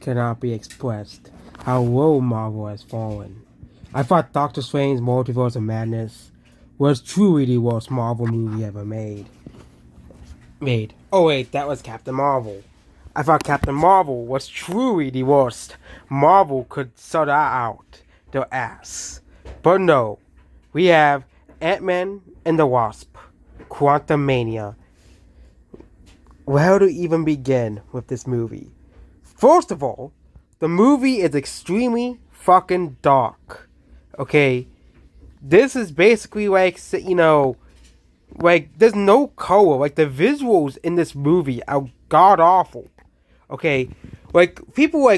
cannot be expressed how low Marvel has fallen. I thought Doctor Strange Multiverse of Madness was truly the worst Marvel movie ever made. Oh wait, that was Captain Marvel. I thought Captain Marvel was truly the worst Marvel could sort out their ass. But no, we have Ant-Man and the Wasp, Quantumania. Where to even begin with this movie? First of all, the movie is extremely fucking dark. Okay? This is basically like, like, there's no color. Like, the visuals in this movie are god awful. Okay? Like, people,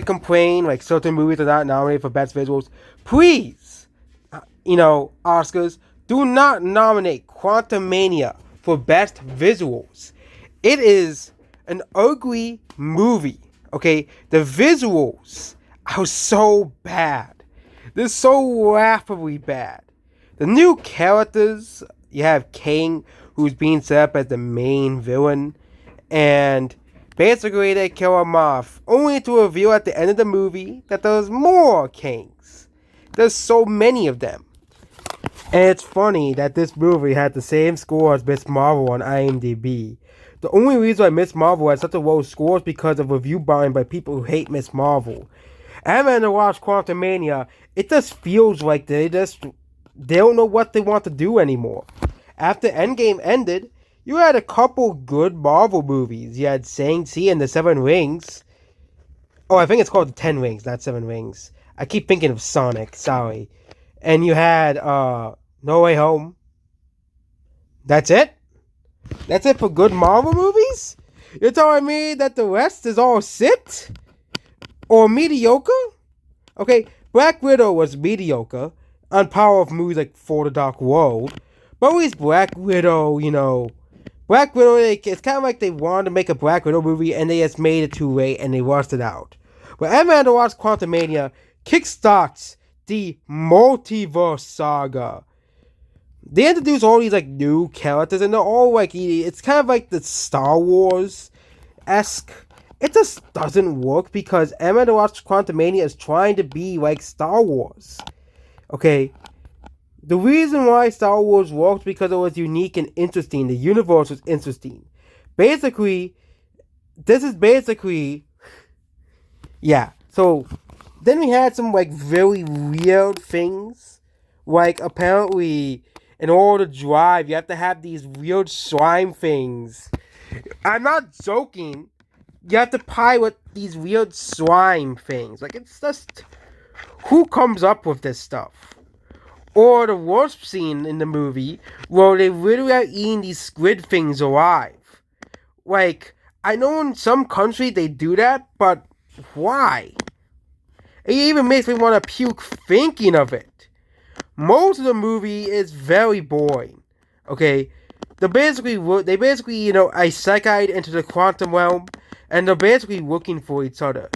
complain, like, certain movies are not nominated for best visuals. Please, Oscars, do not nominate Quantumania for best visuals. It is an ugly movie. Okay? The visuals are so bad. They're so laughably bad. The new characters, you have Kang, who's being set up as the main villain, and basically they kill him off, only to reveal at the end of the movie that there's more Kangs. There's so many of them. And it's funny that this movie had the same score as Miss Marvel on IMDb. The only reason why Miss Marvel has such a low score is because of review bombing by people who hate Miss Marvel. Having to watch Quantumania, it just feels like they don't know what they want to do anymore. After Endgame ended, you had a couple good Marvel movies. You had Shang-Chi and the Seven Rings. Oh, I think it's called the 10 Rings, not 7 Rings. I keep thinking of Sonic, sorry. And you had No Way Home. That's it? That's it for good Marvel movies? You're telling me that the rest is all shit? Or mediocre? Okay, Black Widow was mediocre on par with movies like For the Dark World. But at least Black Widow, Black Widow, it's kind of like they wanted to make a Black Widow movie and they just made it too late and they rushed it out. But Ant-Man and the Wasp Quantumania kickstarts the multiverse saga. They introduce all these new characters and they're all it's kind of like the Star Wars-esque. It just doesn't work because Ant-Man and the Wasp Quantumania is trying to be like Star Wars. Okay? The reason why Star Wars worked because it was unique and interesting. The universe was interesting. Yeah. So, then we had some very weird things. Like, apparently, in order to drive, you have to have these weird slime things. I'm not joking. You have to pilot these weird slime things. It's just... Who comes up with this stuff? Or the wasp scene in the movie, where they literally are eating these squid things alive. I know in some countries they do that, but why? It even makes me want to puke thinking of it. Most of the movie is very boring. Okay? They basically, isekai into the quantum realm, and they're basically looking for each other.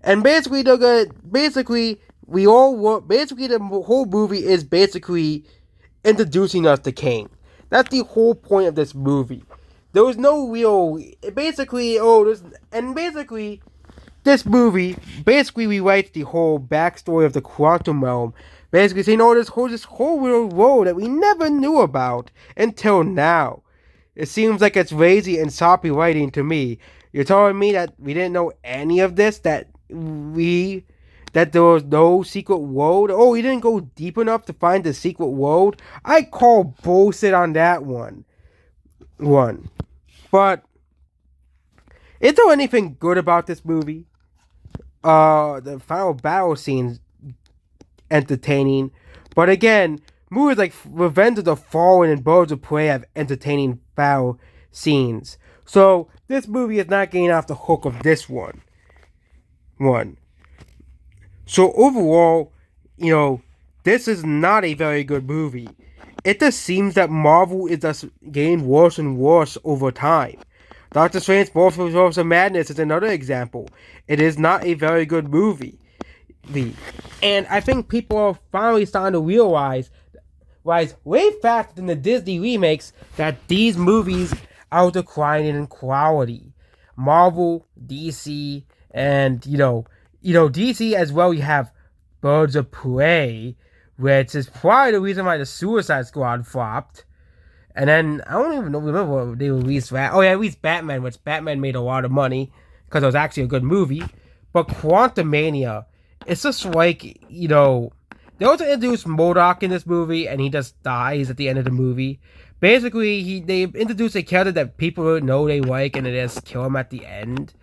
And basically, the whole movie is basically introducing us to Kang. That's the whole point of this movie. There was no real, this movie basically rewrites the whole backstory of the quantum realm. Basically saying, this whole real world that we never knew about until now. It seems like it's lazy and sloppy writing to me. You're telling me that we didn't know any of this? That there was no secret world? Oh, we didn't go deep enough to find the secret world? I call bullshit on that one. But, is there anything good about this movie? The final battle scene's entertaining. But again, movies like Revenge of the Fallen and Birds of Prey have entertaining battle scenes. So, this movie is not getting off the hook of this one. So, overall, this is not a very good movie. It just seems that Marvel is just getting worse and worse over time. Doctor Strange Multiverse of Madness is another example. It is not a very good movie. And I think people are finally starting to realize way faster than the Disney remakes that these movies are declining in quality. Marvel, DC, And DC as well. You have Birds of Prey, which is probably the reason why the Suicide Squad flopped. And then I don't even remember what they released. Oh yeah, released Batman, which Batman made a lot of money because it was actually a good movie. But Quantumania, it's just like they also introduced MODOK in this movie, and he just dies at the end of the movie. Basically, they introduce a character that people know they like, and they just kill him at the end.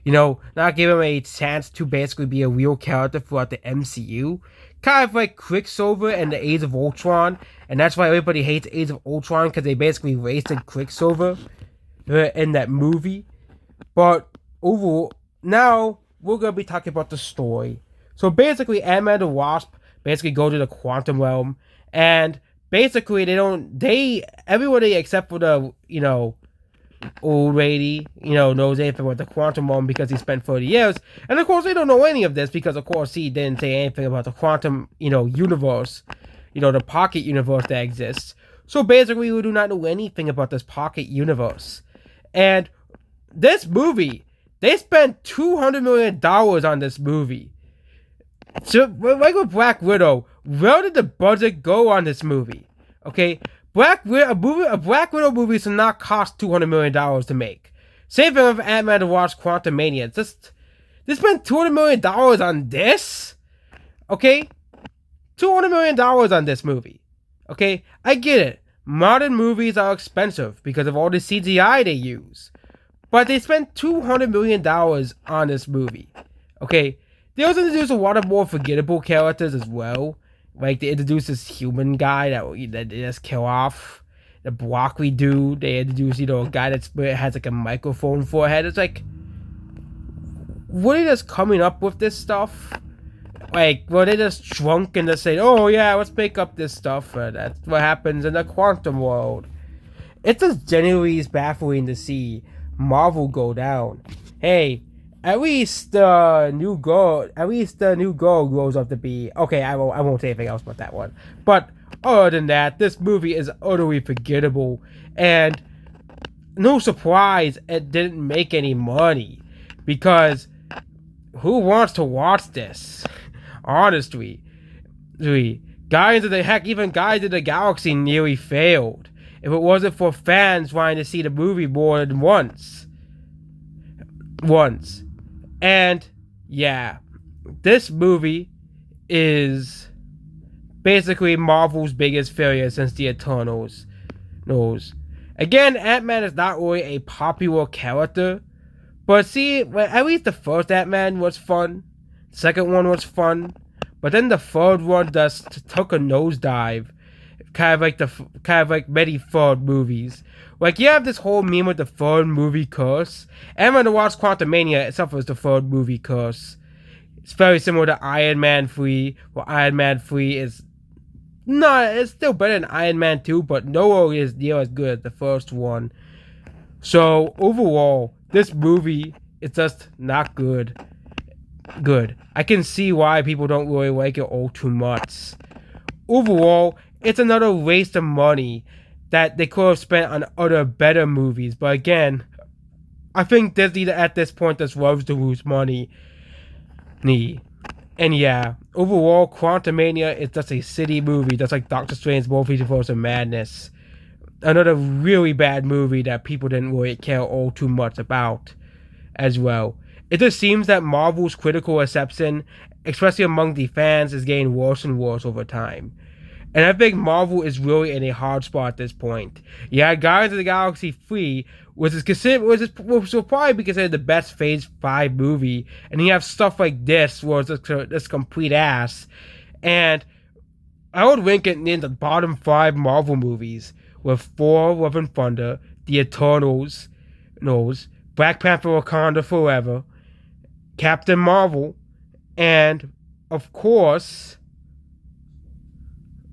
Not give him a chance to basically be a real character throughout the MCU. Kind of like Quicksilver and the Age of Ultron, and that's why everybody hates Age of Ultron, because they basically wasted Quicksilver in that movie. But overall, now we're going to be talking about the story. So basically, Ant-Man and the Wasp basically go to the quantum realm, and basically everybody except for the, old lady, knows anything about the quantum realm because he spent 30 years. And of course, they don't know any of this because, of course, he didn't say anything about the quantum, universe, the pocket universe that exists. So basically, we do not know anything about this pocket universe. And this movie, they spent $200 million on this movie. So, like with Black Widow, where did the budget go on this movie? Okay, a Black Widow movie should not cost $200 million to make. Same thing with Ant-Man to watch Quantumania. They spent $200 million on this? Okay? $200 million on this movie. Okay? I get it. Modern movies are expensive because of all the CGI they use. But they spent $200 million on this movie. Okay? They also introduced a lot of more forgettable characters as well. Like, they introduced this human guy that they just kill off. The broccoli dude. They introduced, a guy that has like a microphone forehead. It's like, were they just coming up with this stuff? Like, were they just drunk and just say, oh yeah, let's make up this stuff? That's what happens in the quantum world. It's just genuinely baffling to see Marvel go down. Hey, at least the new girl grows up to be okay. I won't say anything else about that one. But other than that, this movie is utterly forgettable, and no surprise it didn't make any money, because who wants to watch this? Honestly, Guardians of the Galaxy nearly failed. If it wasn't for fans wanting to see the movie more than once. And yeah, this movie is basically Marvel's biggest failure since the Eternals. Again, Ant-Man is not really a popular character, but see, at least the first Ant-Man was fun. The second one was fun, but then the third one just took a nosedive, kind of like many third movies. Like, you have this whole meme with the third movie curse. And when I watch Quantumania, it suffers the third movie curse. It's very similar to Iron Man 3, where Iron Man 3 is it's still better than Iron Man 2, but nowhere is near as good as the first one. So, overall, this movie is just not good. I can see why people don't really like it all too much. Overall, it's another waste of money that they could have spent on other better movies. But again, I think Disney at this point just loves to lose money. And yeah, overall, Quantumania is just a city movie, just like Doctor Strange Multiverse of Madness. Another really bad movie that people didn't really care all too much about as well. It just seems that Marvel's critical reception, especially among the fans, is getting worse and worse over time. And I think Marvel is really in a hard spot at this point. Yeah, Guardians of the Galaxy 3 will probably be considered the best Phase 5 movie, and you have stuff like this where it's just complete ass. And I would rank it in the bottom 5 Marvel movies, with Thor: Love and Thunder, The Eternals, Black Panther: Wakanda Forever, Captain Marvel, and of course,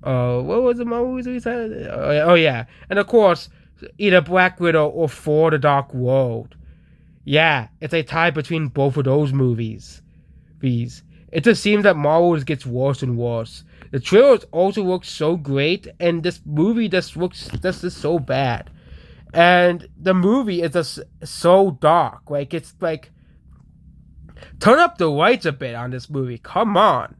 what was the movie we said? Oh yeah, and of course, either Black Widow or For the Dark World. Yeah, it's a tie between both of those movies. It just seems that Marvel just gets worse and worse. The trailers also look so great, and this movie just so bad. And the movie is just so dark. Like, it's like turn up the lights a bit on this movie. Come on.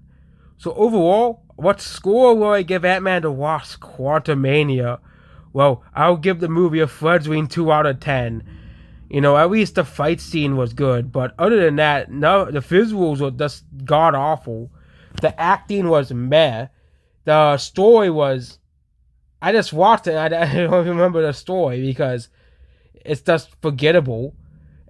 So overall, what score will I give Ant-Man the Wasp: Quantumania? Well, I'll give the movie a fledgling 2 out of 10. At least the fight scene was good, but other than that, no, the visuals were just god awful. The acting was meh. The story was, I just watched it and I don't remember the story because it's just forgettable.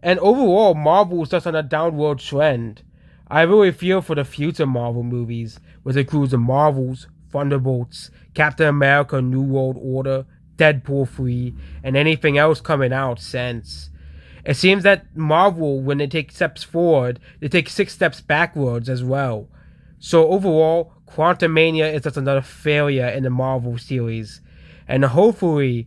And overall, Marvel is just on a downward trend. I really feel for the future Marvel movies, which includes the Marvels, Thunderbolts, Captain America: New World Order, Deadpool 3, and anything else coming out since. It seems that Marvel, when they take steps forward, they take 6 steps backwards as well. So overall, Quantumania is just another failure in the Marvel series. And hopefully,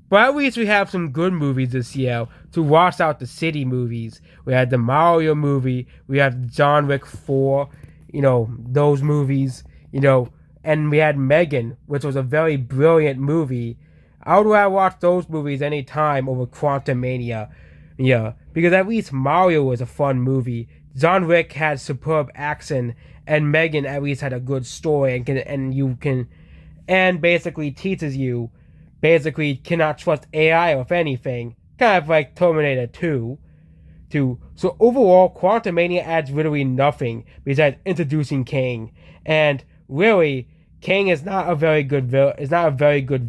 but at least we have some good movies this year to wash out the city movies. We had the Mario movie, we have John Wick 4, those movies, and we had Megan, which was a very brilliant movie. I would rather watch those movies anytime over Quantumania. Yeah, because at least Mario was a fun movie. John Wick had superb action, and Megan at least had a good story and basically teaches you, basically cannot trust AI with anything, kind of like Terminator 2. So overall, Quantumania adds literally nothing besides introducing Kang, and really, Kang is not a very good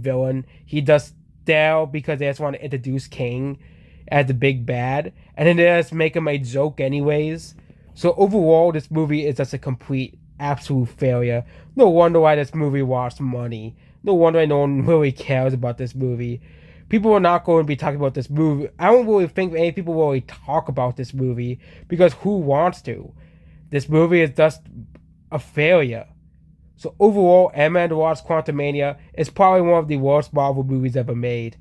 villain. He does stale because they just want to introduce Kang as the big bad, and then they just make him a joke anyways. So overall, this movie is just a complete, absolute failure. No wonder why this movie lost money. No wonder no one really cares about this movie. People are not going to be talking about this movie. I don't really think any people will really talk about this movie because who wants to? This movie is just a failure. So overall, Ant-Man the Wasp: Quantumania is probably one of the worst Marvel movies ever made,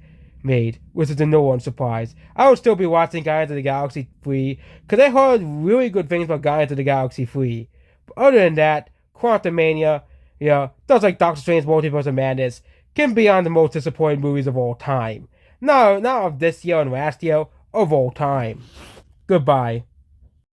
which is to no one's surprise. I would still be watching Guardians of the Galaxy 3, because I heard really good things about Guardians of the Galaxy 3. But other than that, Quantumania, just like Doctor Strange Multiverse of Madness, can be on the most disappointing movies of all time. Not of this year and last year, of all time. Goodbye.